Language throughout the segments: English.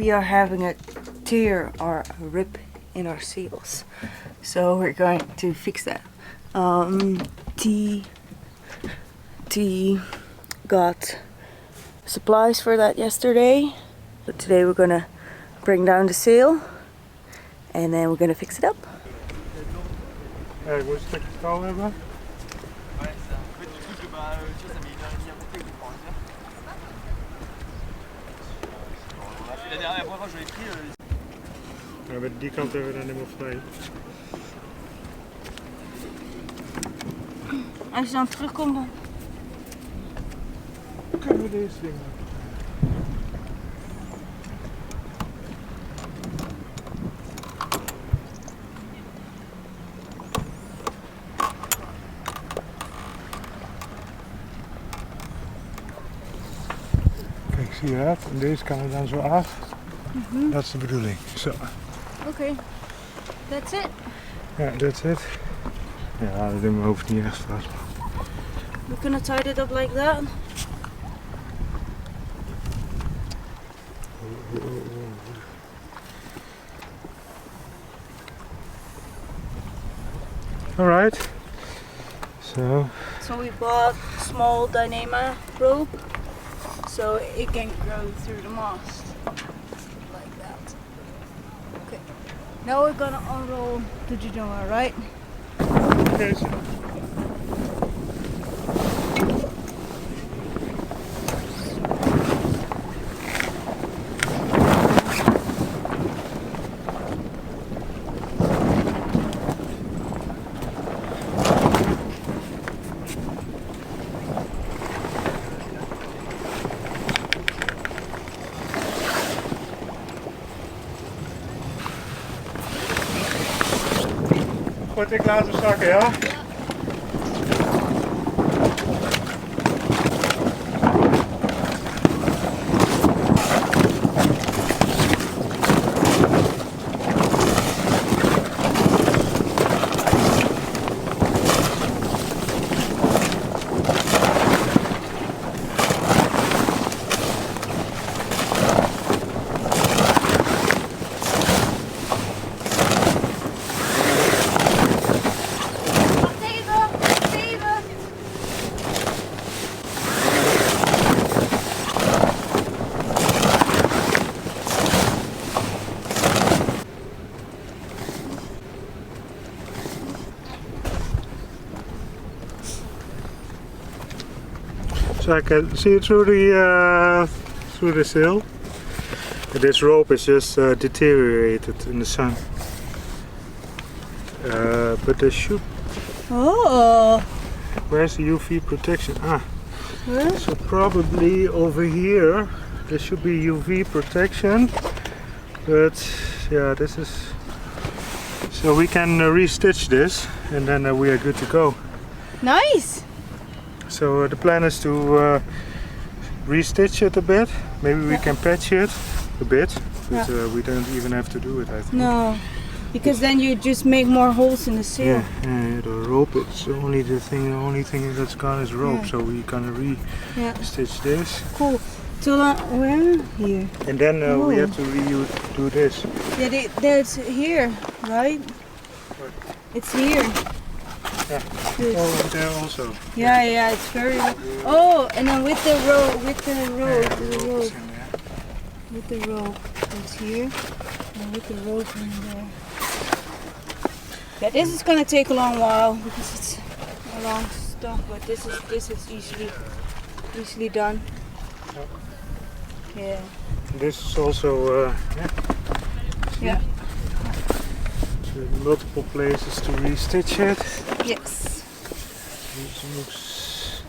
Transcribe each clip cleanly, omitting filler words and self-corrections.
we are having a tear or a rip in our seals. So we're going to fix that. T got supplies for that yesterday. But today we're gonna bring down the sail and then we're gonna fix it up. Ik wil een stukje touw hebben. Ja, bij die kant hebben we dan helemaal vrij. Als je dan terugkomt dan... Kunnen we deze dingen? Kijk, zie je dat? En deze kan er dan zo af. Dat is de bedoeling. Zo. Oké, that's it. Ja, that's it. Ja, dat in mijn hoofd niet echt vast. We kunnen tie it up like that. Alright. So we bought small dynama rope so it can go through the mast like that. Okay. Now we're gonna unroll the genoa, right? okay, so. Goed, ik laat hem zakken, ja? So I can see through the sail. This rope is just deteriorated in the sun. But there should. Oh. Where's the UV protection? Ah. Huh? So probably over here there should be UV protection. But yeah, this is. So we can restitch this, and then we are good to go. Nice. So the plan is to restitch it a bit. Maybe we can patch it a bit, but we don't even have to do it, I think. No, because then you just make more holes in the sail. Yeah, the rope. It's only the thing that's gone is rope. So we're gonna re-stitch this. Cool. So where? Here. And then we have to redo this. Yeah, there's here, right? What? It's here. Yeah. This. Oh, there also. Yeah, it's very. Oh, and then with the rope, With the rope, it's here, and with the rope in there. Yeah, this is gonna take a long while because it's a long stuff, but this is easily done. Yeah. This is also Yeah. so multiple places to restitch it. Yes. This looks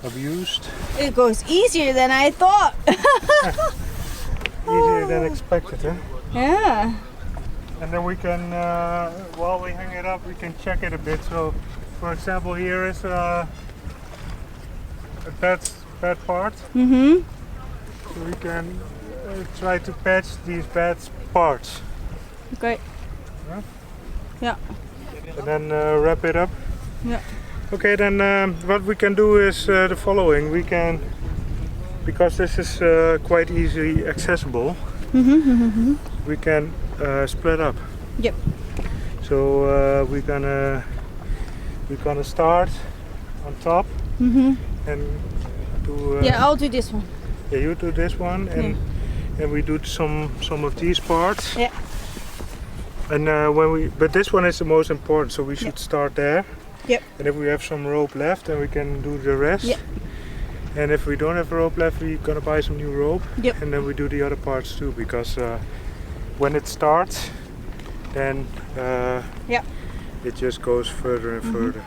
abused. It goes easier than I thought. Easier than expected, huh? Yeah. And then we can, while we hang it up, we can check it a bit. So, for example, here is a bad part. Mhm. So we can try to patch these bad parts. Okay. Yeah? Yeah. And then wrap it up. Yeah. Okay, then what we can do is the following. We can, because this is quite easily accessible, we can split up. Yep. So we're gonna start on top and do. Yeah, I'll do this one. Yeah, you do this one, and we do some of these parts. Yeah. And but this one is the most important, so we should start there. Yep. And if we have some rope left, then we can do the rest. Yep. And if we don't have rope left, we're gonna buy some new rope. Yep. And then we do the other parts too, because when it starts, then it just goes further and further.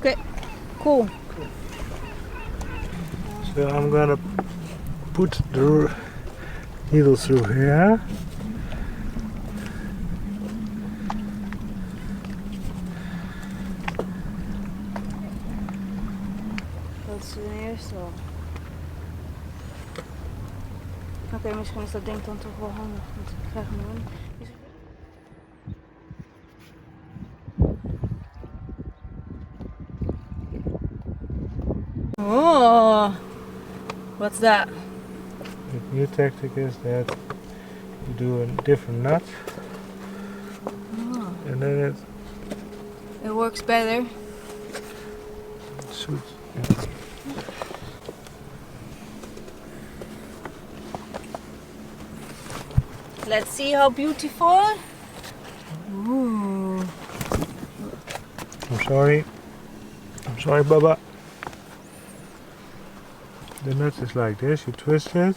Okay. Cool. So I'm gonna put the needle through here. Dat is de eerste wel. Oké, misschien is dat ding dan toch wel handig, want ik krijg hem doen. Oh, what's that? The new tactic is that you do a different nut, and then It works better. it suits. Let's see how beautiful. Ooh. I'm sorry, Baba. The nut is like this. You twist it,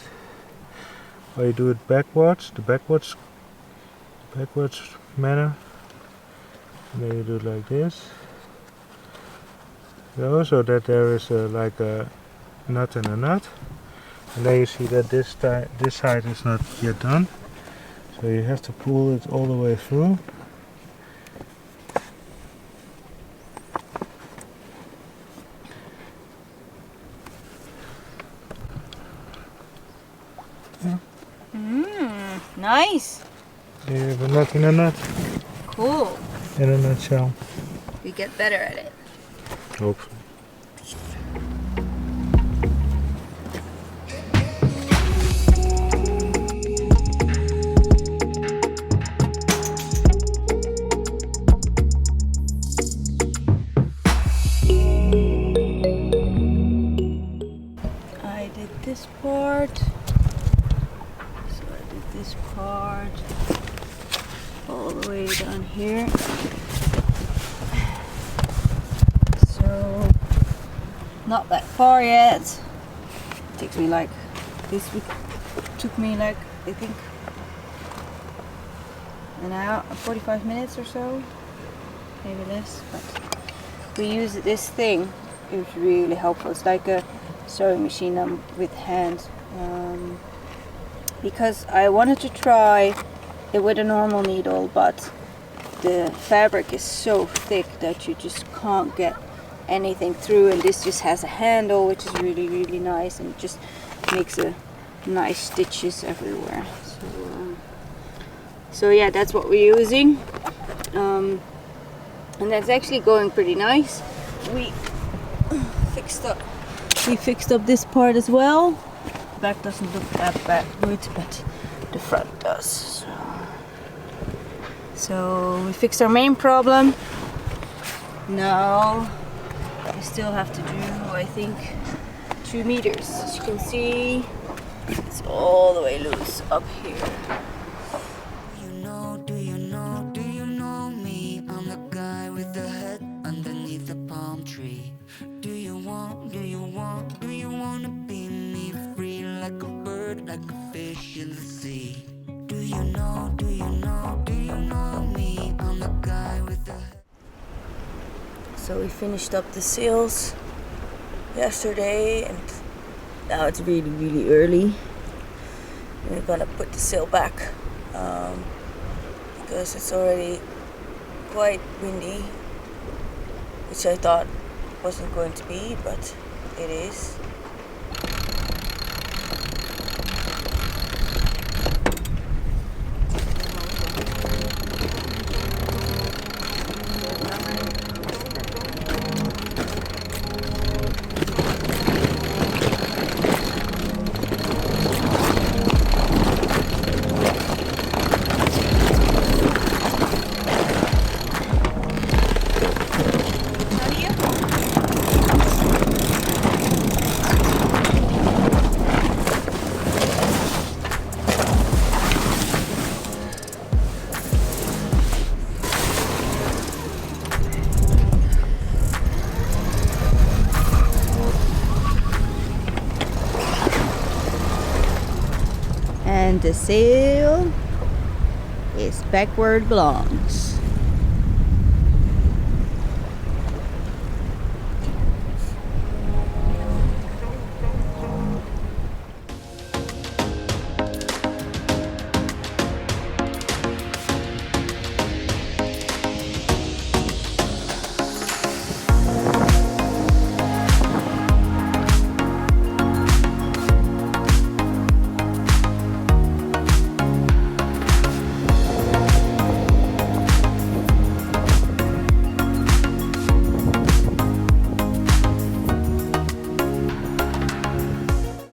or you do it backwards. The backwards manner. And then you do it like this. So that there is like a nut and a nut. And then you see that this side is not yet done. So you have to pull it all the way through. Nice. You have a nut in a nut. Cool. In a nutshell. We get better at it. Hopefully. I did this part. So I did this part all the way down here. So not that far yet. It takes me like this week took me like I think an hour, 45 minutes or so, maybe less. But we use this thing. It's really helpful. It's like a sewing machine with hands. Because I wanted to try it with a normal needle, but the fabric is so thick that you just can't get anything through, and this just has a handle, which is really, really nice, and just makes a nice stitches everywhere. So yeah, that's what we're using, and that's actually going pretty nice. We fixed up this part as well. The back doesn't look that bad good, but the front does. So we fixed our main problem. Now we still have to do, I think, 2 meters. As you can see, it's all the way loose up here. Do you know me? I'm the guy with the head underneath the palm tree. Do you want to be me? Free like a bird, like a fish in the sea. Do you know me? I'm the guy with the head. So we finished up the sails yesterday, and now it's really, really early. We're gonna put the sail back because it's already quite windy, which I thought wasn't going to be, but it is. And the sail is backward belongs.